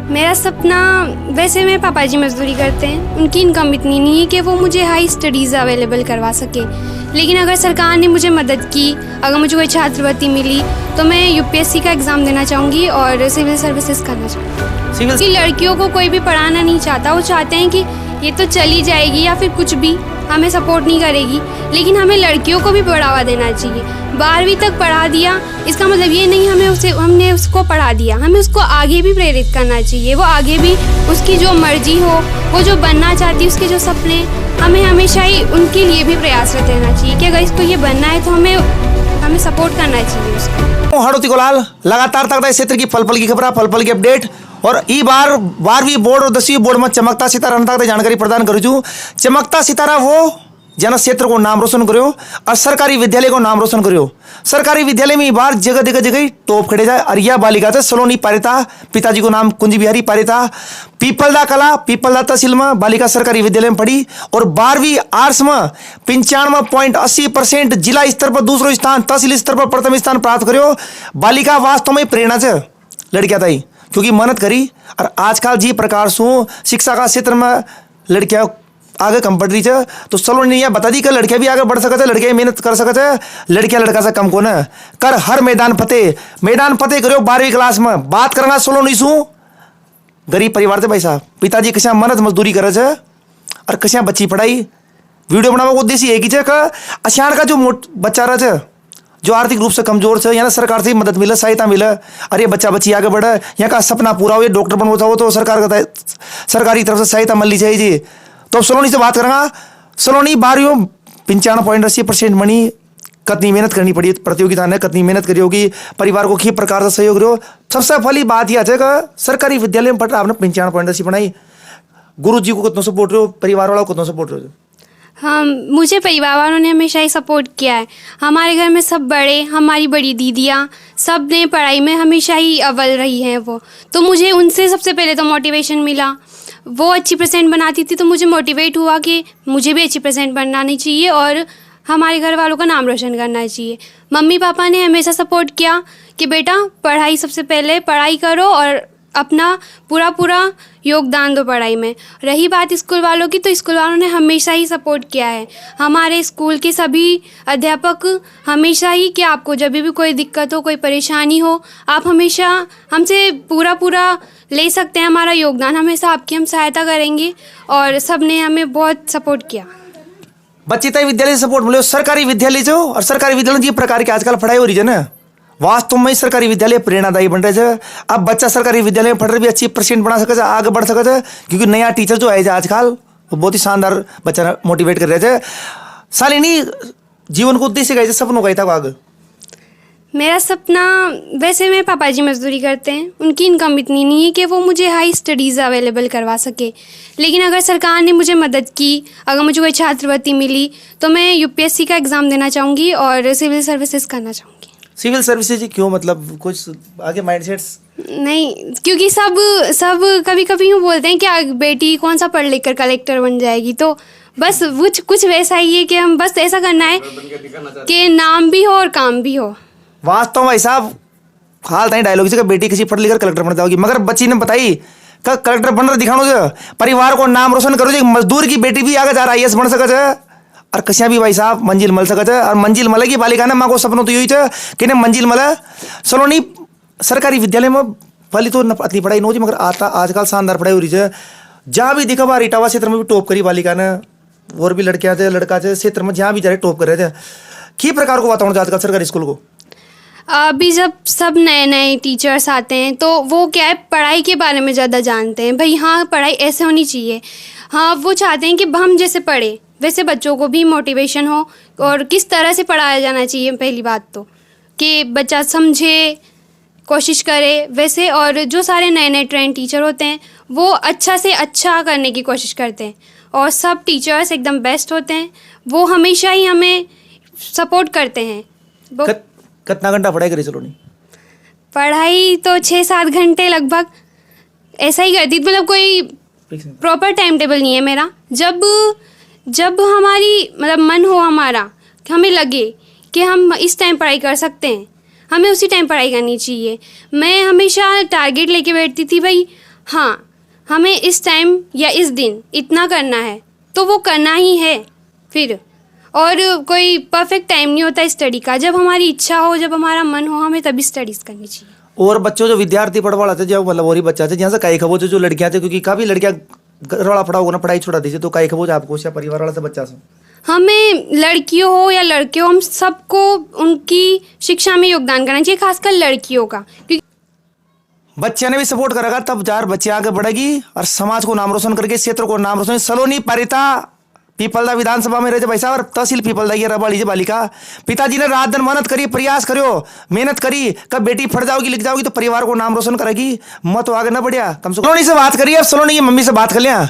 मेरा सपना, वैसे मेरे पापा जी मजदूरी करते हैं, उनकी इनकम इतनी नहीं है कि वो मुझे हाई स्टडीज़ अवेलेबल करवा सके। लेकिन अगर सरकार ने मुझे मदद की, अगर मुझे कोई छात्रवृत्ति मिली तो मैं यूपीएससी का एग्ज़ाम देना चाहूँगी और सिविल सर्विसेज करना चाहूँगी। क्योंकि लड़कियों को कोई भी पढ़ाना नहीं चाहता, वो चाहते हैं कि ये तो चली जाएगी या फिर कुछ भी, हमें सपोर्ट नहीं करेगी। लेकिन हमें लड़कियों को भी बढ़ावा देना चाहिए। 12वीं तक पढ़ा दिया, इसका मतलब ये नहीं हमने उसको पढ़ा दिया, हमें उसको आगे भी प्रेरित करना चाहिए। वो आगे भी उसकी जो मर्जी हो, वो जो बनना चाहती है, उसके जो सपने, हमें हमेशा ही उनके लिए भी प्रयासरत रहना चाहिए कि अगर इसको ये बनना है तो हमें सपोर्ट करना चाहिए उसको। हड़ोती गोलाल लगातार तक क्षेत्र की पल पल की खबर, पल पल की अपडेट और ई बार 12वीं बोर्ड और 10वीं बोर्ड में चमकता सितारा तक जानकारी प्रदान करूँ छू। चमकता सितारा वो जन क्षेत्र को नाम रोशन करो और सरकारी विद्यालय को नाम रोशन करो। सरकारी विद्यालय में बार जगह जगह जगह टॉप खड़े जाए। अरिया बालिका थे सलोनी पारिता, पिताजी को नाम कुंज बिहारी पारिता, पीपलदा कला पीपलदा तहसील में बालिका सरकारी विद्यालय में पढ़ी और 12वीं आर्ट्स में 95.80% जिला स्तर पर दूसरा स्थान, तहसील स्तर पर प्रथम स्थान प्राप्त करो। बालिका वास्तव में प्रेरणा है लड़कियां थी, क्योंकि मेहनत करी और आजकल जी प्रकार से शिक्षा का क्षेत्र में लड़कियां आगे कम बढ़ रही है। तो चलो नहीं यह बता दी कि लड़कियां भी आगे बढ़ सकते, लड़कियां मेहनत कर सकते हैं, लड़कियां लड़का से कम को न कर। हर मैदान फतेह करो। 12वीं क्लास में बात करना सोलो नहीं सू गरीब परिवार से भाई साहब, पिताजी कशा मेहनत मजदूरी करे छे और कशा बच्ची पढ़ाई। वीडियो बनाने का उद्देश्य एक ही है कि अशान का जो बच्चा रहे जो आर्थिक रूप से कमजोर है, यहाँ सरकार से मदद मिले, सहायता मिले, अरे बच्चा बच्ची आगे बढ़े, यहाँ का सपना पूरा हो, डॉक्टर बनना हो तो सरकारी तरफ से सहायता मिलनी चाहिए। तो अब सलोनी से बात करेंगे। सलोनी 12वीं 95.80% मनी कितनी मेहनत करनी पड़ी प्रतियोगिता ने, कितनी मेहनत करी होगी, परिवार को किस प्रकार से सहयोग रहो। सबसे पहली बात यह है कि सरकारी विद्यालय में पढ़ रहा आपने 95.80 पढ़ाई, गुरु जी को कितना सपोर्ट रहे हो, परिवार वालों को कितना सपोर्ट रहे हो? हाँ, मुझे परिवार वालों ने हमेशा ही सपोर्ट किया है। हमारे घर में सब बड़े, हमारी बड़ी दीदियाँ, सब ने पढ़ाई में हमेशा ही अव्वल रही हैं वो, तो मुझे उनसे सबसे पहले तो मोटिवेशन मिला। वो अच्छी परसेंट बनाती थी तो मुझे मोटिवेट हुआ कि मुझे भी अच्छी परसेंट बनानी चाहिए और हमारे घर वालों का नाम रोशन करना चाहिए। मम्मी पापा ने हमेशा सपोर्ट किया कि बेटा पढ़ाई सबसे पहले, पढ़ाई करो और अपना पूरा योगदान दो पढ़ाई में। रही बात स्कूल वालों की, तो स्कूल वालों ने हमेशा ही सपोर्ट किया है। हमारे स्कूल के सभी अध्यापक हमेशा ही कि आपको जब भी कोई दिक्कत हो, कोई परेशानी हो, आप हमेशा हमसे पूरा ले सकते हैं, हमारा योगदान हमेशा आपकी हम सहायता करेंगे और सब ने हमें बहुत सपोर्ट किया। बच्चे तय विद्यालय से सपोर्ट मिले। सरकारी विद्यालय जो और सरकारी विद्यालय जी प्रकार की आजकल पढ़ाई हो रही है ना, वास्तव में सरकारी विद्यालय प्रेरणादायी बन रहे हैं। अब बच्चा सरकारी विद्यालय में पढ़ रहे भी अच्छी परसेंट बना सके, आगे बढ़ सके, क्योंकि नया टीचर जो है आजकल वो बहुत ही शानदार बच्चा मोटिवेट कर रहे थे। शालिनी, जीवन को उद्देश्य का सपनों का था आगे? मेरा सपना, वैसे मेरे पापा जी मजदूरी करते हैं, उनकी इनकम इतनी नहीं है कि वो मुझे हाई स्टडीज़ अवेलेबल करवा सके। लेकिन अगर सरकार ने मुझे मदद की, अगर मुझे कोई छात्रवृत्ति मिली तो मैं यूपीएससी का एग्ज़ाम देना चाहूँगी और सिविल सर्विसेज करना चाहूँगी। सिविल सर्विसेज क्यों, मतलब कुछ आगे माइंडसेट्स? नहीं, क्योंकि सब कभी कभी यूँ बोलते हैं कि बेटी कौन सा पढ़ लिख कर कलेक्टर बन जाएगी, तो बस कुछ वैसा ही है कि हम बस ऐसा करना है कि नाम भी हो और काम भी हो। वास्तव में भाई साहब हाल तक डायलॉग से बेटी किसी पढ़ लिखकर कलेक्टर बन जाओगी, मगर बच्ची ने बताई कि कलेक्टर बनकर दिखानो से परिवार को नाम रोशन करो, जो मजदूर की बेटी भी आगे जा रहा IAS बन सके और कसिया भी भाई साहब मंजिल मिल सके। और मंजिल मिलेगी बालिका ने, माँ को सपनों तो यही है कि मंजिल मिले। सलोनी सरकारी विद्यालय में पहली तो इतनी पढ़ाई नहीं होती, मगर आजकल शानदार पढ़ाई हो रही है। जहाँ भी दिखा बार इटावा क्षेत्र में भी टॉप करी बालिका ने, और भी लड़कियाँ थे लड़का थे क्षेत्र में जहाँ भी जा रहे टॉप कर रहे थे। किस प्रकार को वातावरण आजकल सरकारी स्कूल को? अभी जब सब नए टीचर्स आते हैं तो वो क्या है, पढ़ाई के बारे में ज़्यादा जानते हैं। भाई हाँ, पढ़ाई ऐसे होनी चाहिए। हाँ, वो चाहते हैं कि हम जैसे पढ़े वैसे बच्चों को भी मोटिवेशन हो और किस तरह से पढ़ाया जाना चाहिए। पहली बात तो कि बच्चा समझे, कोशिश करे वैसे। और जो सारे नए ट्रेंड टीचर होते हैं वो अच्छा से अच्छा करने की कोशिश करते हैं और सब टीचर्स एकदम बेस्ट होते हैं। वो हमेशा ही हमें सपोर्ट करते हैं। कितना घंटा पढ़ाई करी सलोनी? पढ़ाई तो 6-7 घंटे लगभग ऐसा ही करती, मतलब कोई प्रॉपर टाइम टेबल नहीं है मेरा। जब हमारी मतलब मन हो हमारा कि हमें लगे कि हम इस टाइम पढ़ाई कर सकते हैं, हमें उसी टाइम पढ़ाई करनी चाहिए। मैं हमेशा टारगेट लेके बैठती थी, भाई हाँ हमें इस टाइम या इस दिन इतना करना है तो वो करना ही है फिर। और कोई परफेक्ट टाइम नहीं होता स्टडी का, जब हमारी इच्छा हो, जब हमारा मन हो, हमें तभी स्टडीज़ करनी चाहिए। और बच्चों जो विद्यार्थी पढ़वा थे जो मतलब वही बच्चा थे जहाँ से कई खबो जो लड़कियां थे, क्योंकि काफी लड़कियां रोड़ा पड़ा होगा ना पढ़ाई छोड़ा दी थी, तो कई खबो आपको या परिवार वाला से बच्चा से हमें लड़कियों हो या लड़के हो, हम सबको उनकी शिक्षा में योगदान करना चाहिए, खासकर लड़कियों का, क्योंकि बच्चे ने भी सपोर्ट करेगा तब जार बच्चे आगे बढ़ेगी और समाज को नाम रोशन करके क्षेत्र को नाम रोशन। सलोनी परिता पीपलदा विधानसभा में रहे थे भाई साहब, और तहसील पीपलदा ये रबाड़ी बालिका। पिताजी ने रात दिन मेहनत करी, प्रयास करो, मेहनत करी, कब बेटी फट जाओगी लिख जाओगी तो परिवार को नाम रोशन करेगी, मत तो आगे ना बढ़िया। कम से सलोनी से बात करिए, अब सलोनी की मम्मी से बात कर लिया,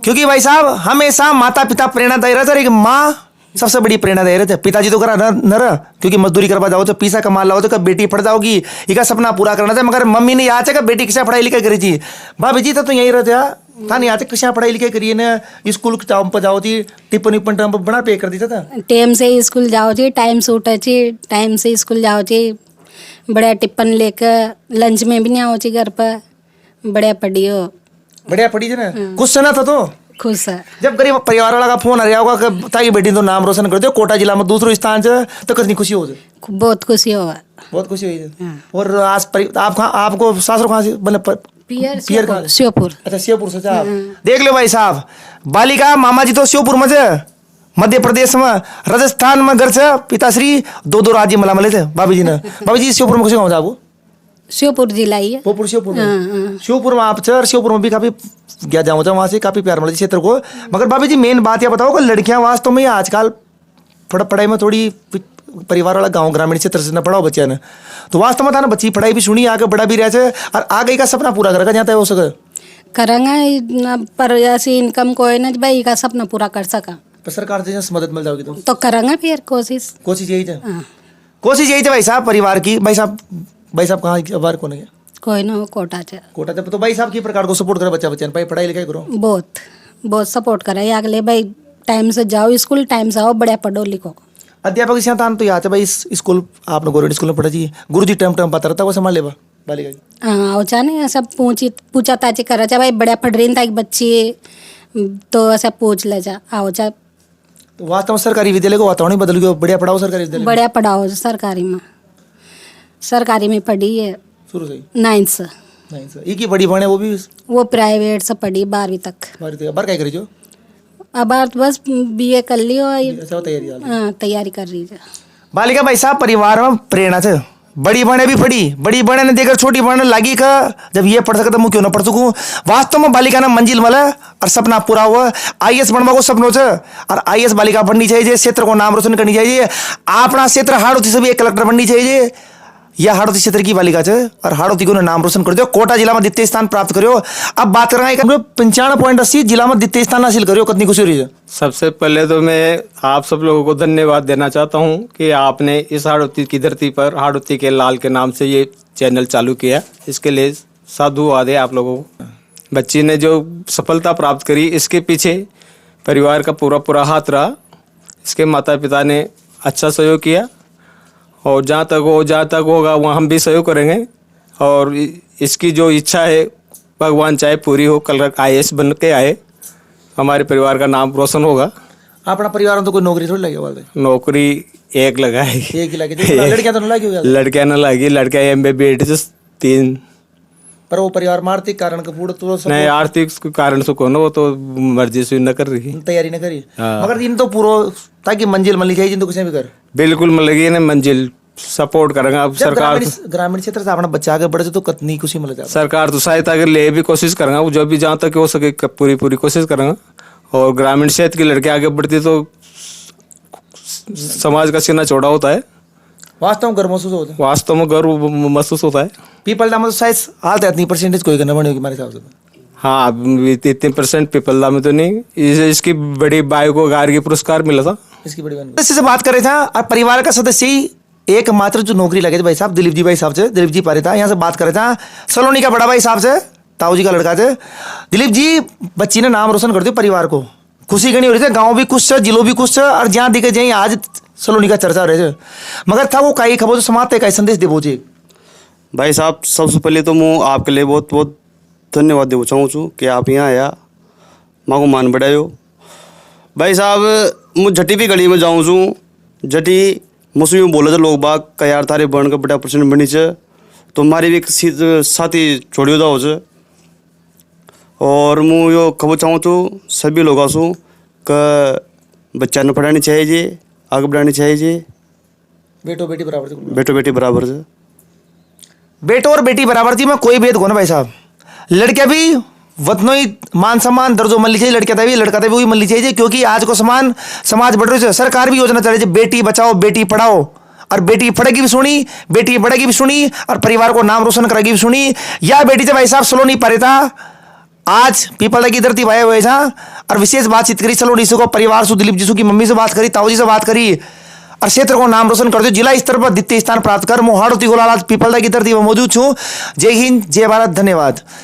क्योंकि भाई साहब हमेशा माता पिता प्रेरणादायी रहते रहे, माँ सबसे बड़ी प्रेरणादायी रहते। पिताजी तो करा न रहा, क्योंकि मजदूरी करवा जाओ तो पैसा कमा लाओ तो कब बेटी फट जाओगी, इसका सपना पूरा करना था, मगर मम्मी ने याद है कि बेटी किसा पढ़ाई लिखाई करी थी। भाभी जी तो यही रहते था नहीं आते किसा पढ़ाई लिखाई करिए ना, स्कूल टाइम पर जाओ थी, टिप्पणी टाइम पर बना पे कर देता था। टाइम से स्कूल जाओ थी, टाइम से उठा थी, टाइम से स्कूल जाओ थी, बढ़िया टिप्पण लेकर लंच में भी नहीं आओ थी घर पर, बढ़िया पढ़ी हो, बढ़िया पढ़ी थी ना, कुछ सुना था तो खुश है। जब गरीब परिवार वाला का फोन आ रहा होगा कि ताकि बेटी तो नाम रोशन कर दो, कोटा जिला में दूसरा स्थान से, तो कितनी खुशी हो जाए, बहुत खुशी हुआ, बहुत खुशी हुई। और आज आप कहाँ, आपको सासुर कहाँ से मतलब पियर कहाँ से? श्योपुर। अच्छा श्योपुर से आप देख लो भाई साहब, बालिका मामा जी तो श्योपुर में से, मध्य प्रदेश में, राजस्थान में घर से पिताश्री दो राज्य मला मले थे भाभी जी ने। भाभी जी श्योपुर में खुशी गाँव आपको? श्योपुर जिला ही है। श्योपुर में श्योपुर में आप सर श्योपुर में भी काफी गया जाऊँ वहाँ से काफी प्यार मिला क्षेत्र को। मगर भाभी जी मेन बात यह बताओ कि लड़कियां वास्तव में आजकल थोड़ा पढ़ाई में थोड़ी परिवार वाला गांव ग्रामीण क्षेत्र से न पढ़ाओ बच्चे ने, तो वास्तव में था ना बच्ची पढ़ाई भी सुनी आगे बढ़ा भी रहे और आगे का सपना पूरा करेगा जहाँ तक हो सके करेंगे, पर ऐसी इनकम कोई ना भाई का सपना पूरा कर सका, सरकार से मदद मिल जाएगी तो करेंगे फिर कोशिश यही थे। कोशिश यही थे भाई साहब परिवार की। भाई साहब कहाँ बाहर कौन है? कोई ना कोटा थे तो भाई साहब की प्रकार को सपोर्ट करे बच्चे भाई पढ़ाई लिखाई करो, बहुत सपोर्ट करे अगले भाई, टाइम से जाओ स्कूल, टाइम से आओ, बढ़िया पढ़ो लिखो। अध्यापक संतान तो याद है भाई इस स्कूल आपने गवर्नमेंट स्कूल में पढ़ा जी, गुरु जी टाइम पता रहता वो संभाल लेवा बालिका। हाँ अच्छा नहीं सब पूछा ताची करा चाहे भाई बढ़िया पढ़ रही था बच्ची, तो ऐसा पूछ ले जा आओ चाहे। तो वास्तव में सरकारी विद्यालय को वातावरण बदल गया, बढ़िया पढ़ाओ सरकारी विद्यालय, बढ़िया पढ़ाओ सरकारी में पढ़ी है शुरू से 9th से। एक ही बड़ी बहन है वो प्राइवेट से पढ़ी 12वीं तक। बार क्या करी जो अब बस BA कर ली और तैयारी कर रही है। बालिका भाई साहब परिवार में प्रेरणा थे, बड़ी बहने भी पढ़ी, बड़ी बहने ने देखकर छोटी बहन लागी का जब ये पढ़ सकता मैं क्यों ना पढ़ सकूं। वास्तव में बालिका ने मंजिल मिला और सपना पूरा हुआ, IAS बनवा को सपनों से, और IAS बालिका बननी चाहिए, क्षेत्र को नाम रोशन करनी चाहिए। अपना क्षेत्र हाड़ौती से भी एक कलेक्टर बननी चाहिए, यह हाड़ौती क्षेत्र की बालिका है और हाड़ौती को नाम रोशन कर दो, कोटा जिला में द्वितीय स्थान प्राप्त करो। अब बात कर रहे हैं 95.80 जिला में द्वितीय स्थान हासिल करो, कितनी खुशी हो रही है। सबसे पहले तो मैं आप सब लोगों को धन्यवाद देना चाहता हूं कि आपने इस हाड़ौती की धरती पर हाड़ौती के लाल के नाम से ये चैनल चालू किया, इसके लिए साधुवाद है आप लोगों को। बच्ची ने जो सफलता प्राप्त करी इसके पीछे परिवार का पूरा हाथ रहा, इसके माता पिता ने अच्छा सहयोग किया और जहाँ तक होगा वहाँ हम भी सहयोग करेंगे और इसकी जो इच्छा है भगवान चाहे पूरी हो, कल IAS बन के आए, हमारे परिवार का नाम रोशन होगा। अपना परिवार में तो कोई नौकरी थोड़ी लगी वाले? नौकरी एक लगा है, एक ही लगी, लड़कियां तो नहीं लगी होगी? लड़कियां न लगी, लड़कियां MBA 3। पर वो परिवार में आर्थिक कारण का पूरा तो नहीं, आर्थिक कारण से कौन, वो तो मर्जी से न कर रही, तैयारी न करी। मगर इन तो पूरा ताकि मंजिल मिलनी चाहिए, तो कुछ भी कर बिल्कुल मिलेगी ना मंजिल, सपोर्ट करेंगे। अब सरकार ग्रामीण क्षेत्र से अपना बच्चा आगे बढ़े तो कितनी खुशी मिल जाए। सरकार तो सहायता के लिए भी कोशिश करेंगे, वो जब भी जहाँ तक हो सके पूरी कोशिश करेंगे। और ग्रामीण क्षेत्र की लड़कियां आगे बढ़ती तो समाज का सीना चौड़ा होता है, वास्तव में गर्व महसूस होता है। पीपलदा में तो शायद हाल इतनी परसेंटेज कोई करना बनेगी हमारे हिसाब से। हाँ, इतने % पीपलदा में तो नहीं, इसकी बड़ी बाई को गार्गी पुरस्कार मिला था, इसकी बड़ी बहन से बात कर रहे थे। और परिवार का सदस्य ही एकमात्र जो नौकरी लगे थे भाई साहब, दिलीप जी भाई साहब से, दिलीप जी पारिता, यहाँ से बात कर रहे थे। सलोनी का बड़ा भाई साहब से, ताऊ जी का लड़का थे। दिलीप जी बच्ची ने नाम रोशन कर दिया, परिवार को खुशी करनी हो रही थी, गाँव भी खुश है, जिलो भी खुश है, और जहाँ दिखे जाए आज सलोनी का चर्चा रहे थे। मगर था वो कई खबर समाज कई संदेश देवो जी। भाई साहब सबसे पहले तो मैं आपके लिए बहुत धन्यवाद देना चाहूँ छूँ कि आप यहाँ आया माँ को मान बढ़ायो। भाई साहब मुझ झटी भी गली में जाऊँ छूँ झटी मुझसे यूँ बोले थे लोग बाग का यार थारे बन का बड़ा परसेंट बनी च तो हमारी भी एक साथी छोड़ियो जाओ छ और मुँह यो खबर चाहूँ तो सभी लोग आसूँ का बच्चा न पढ़ानी चाहिए जी आगे बढ़ानी चाहिए जी बेटो बेटी बराबर थी बेटो बेटी बराबर से बेटो और बेटी बराबर थी, मैं कोई भेद को ना भाई साहब। लड़कियां भी वतनो ही मान सम्मान दर्जो मिलनी चाहिए, लड़कियां भी लड़का भी वही मिलनी चाहिए, क्योंकि आज को समान समाज बढ़ रही है। सरकार भी योजना चल रही है बेटी बचाओ बेटी पढ़ाओ, और बेटी पढ़ेगी भी सुनी बेटी बढ़ेगी भी सुनी और परिवार को नाम रोशन करेगी भी सुनी। या बेटी से भाई साहब सलो नहीं पा रहे था, आज पीपल की धरती भाई हुए था और विशेष बातचीत करी सलोनी से को परिवार से, दिलीप जी की मम्मी से बात करी, ताऊ जी से बात करी और क्षेत्र को नाम रोशन कर दो, जिला स्तर पर द्वितीय स्थान प्राप्त कर। मोहाड़ोती गोलाल पीपल की धरती में मौजूद छूं। जय हिंद जय भारत, धन्यवाद।